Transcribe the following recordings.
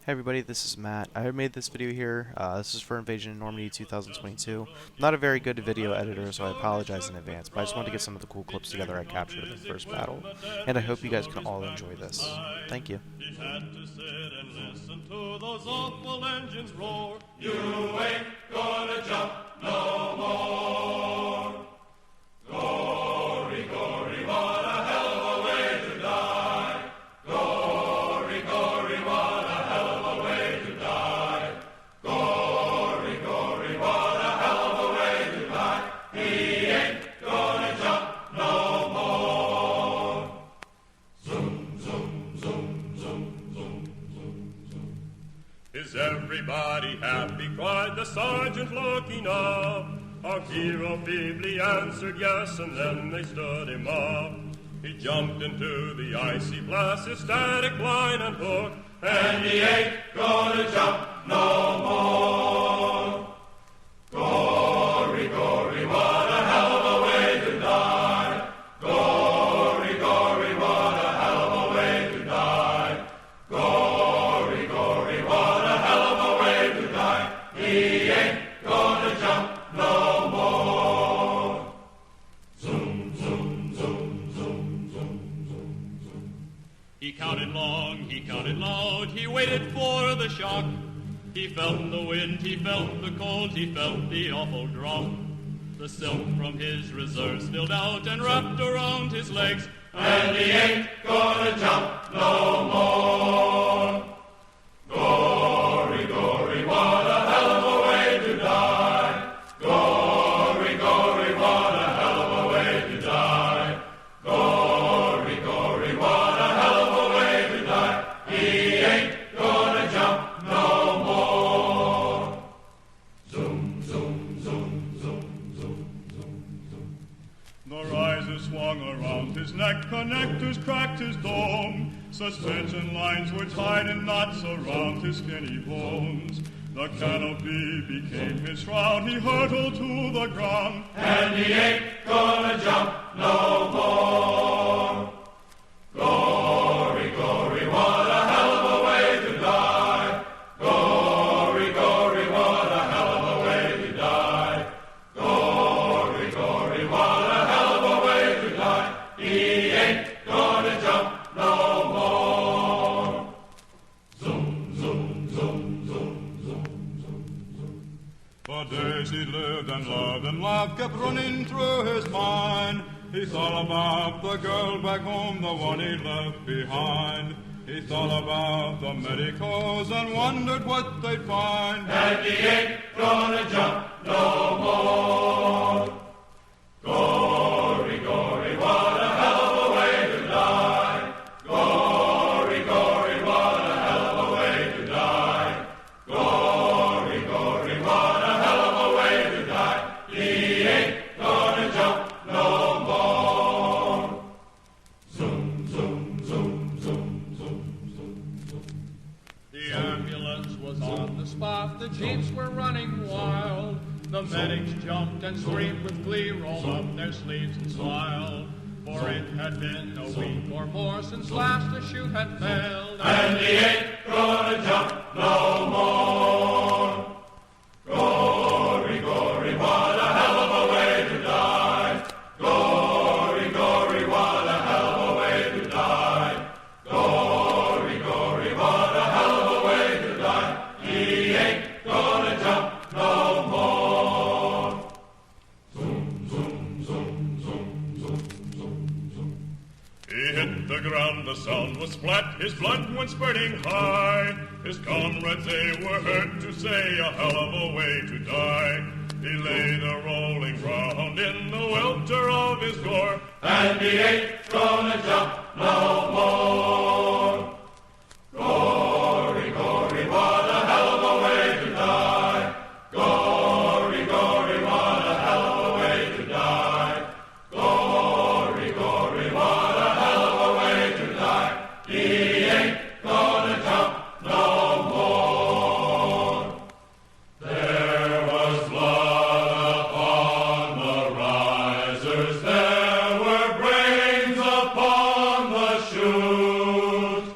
Hey everybody, this is Matt. I made this video here. This is for Invasion in Normandy 2022. Not a very good video editor, so I apologize in advance, but I just wanted to get some of the cool clips together I captured in the first battle, and I hope you guys can all enjoy this. Thank you. He had to sit and listen to those awful engines roar. You ain't gonna jump no more. Gory, gory, what a hell of a way to die. Gory, gory, what a hell of a way to die. Gory, gory, what a hell of a way to die. He ain't gonna jump no more. Zoom, zoom, zoom, zoom, zoom, zoom, zoom. Is everybody happy? Cried the sergeant looking up. Our hero feebly answered yes, and then they stood him up. He jumped into the icy blast, his static line and hook, and he ain't gonna jump no more. Gory, gory, what a hell of a way to die. Gory, gory, what a hell of a way to die. Gory, gory, what a hell of a way to die. He ain't gonna jump no more. Zoom, zoom, zoom, zoom, zoom, zoom, zoom. He counted long, he counted loud, he waited for the shock. He felt the wind, he felt the cold, he felt the awful drop. The silk from his reserves spilled out and wrapped around his legs, and he ain't gonna jump no more. Gory, gory, what a hell of a way to die. Gory, gory, what a hell of a way to die. Gory, gory, what a hell of a way to die. He ain't gonna jump no more. Zoom, zoom, zoom, zoom, zoom, zoom, zoom. The riser swung around his neck, connectors cracked his dome. Suspension lines were tied in knots around his skinny bones. The canopy became his shroud, he hurtled to the ground, and he ain't gonna jump no more. Gory, gory, what a hell of a way to die. Gory, gory, what a hell of a way to die. Gory, gory, what a hell of a way to die. He ain't gonna jump no more. Zoom, zoom, zoom, zoom, zoom, zoom, zoom. For days he lived and loved and laughed kept running through his mind. He thought about the girl back home, the one he left behind. He thought about the medicos and wondered what they'd find. And he ain't gonna jump no more. Gory, gory, what a hell of a way to die. Gory, gory, what a hell of a way to die. Gory, gory, what a hell of a way to die. He ain't gonna jump no more. Zoom, zoom, zoom, zoom, zoom, zoom, zoom. The ambulance was on the spot, the jeeps were running wild. The medics jumped and screamed with glee, rolled up their sleeves and smiled. For it had been a week or more since last the chute had failed, and he ain't gonna jump no more. Gory, gory, what a hell of a way to die. Gory, gory, what a hell of a way to die. Gory, gory, what a hell of a way to die. He ain't gonna jump no more. Zoom, zoom, zoom, zoom, zoom, zoom, zoom. He hit the ground, the sound was flat, his blood went spurting high. His comrades, they were heard to say, a hell of a way to die. He lay there rolling round in the welter of his gore, and he ain't gonna jump no more. Gory, gory, what a hell of a way to die. Gory, gory, what a hell of a way to die. Gory, gory, what a hell of a way to die. He ain't gonna jump no more. There was blood upon the risers, there were brains upon the chute.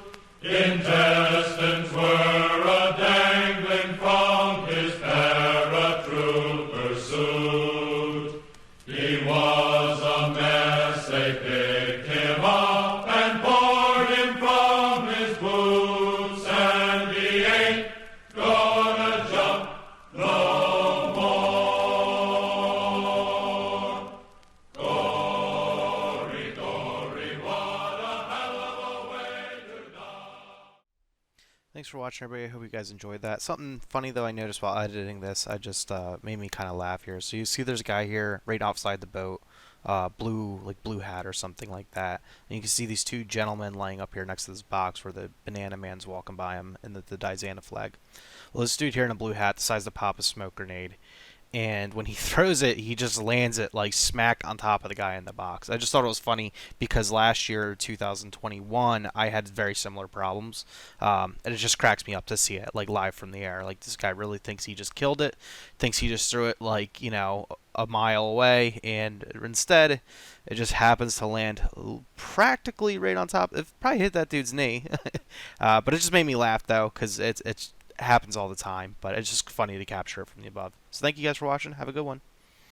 Thanks for watching, everybody. I hope you guys enjoyed that. Something funny, though, I noticed while editing this, I just made me kind of laugh here. So you see there's a guy here right outside the boat, blue hat or something like that. And you can see these two gentlemen lying up here next to this box where the banana man's walking by him and the Dizana flag. Well, this dude here in a blue hat decides to pop a smoke grenade, and when he throws it, he just lands it like smack on top of the guy in the box. I just thought it was funny because last year, 2021, I had very similar problems, and it just cracks me up to see it like live from the air. Like this guy really thinks he just killed it, thinks he just threw it like a mile away, and instead, it just happens to land practically right on top. It probably hit that dude's knee, but it just made me laugh though because it's happens all the time, but it's just funny to capture it from the above. So thank you guys for watching. Have a good one.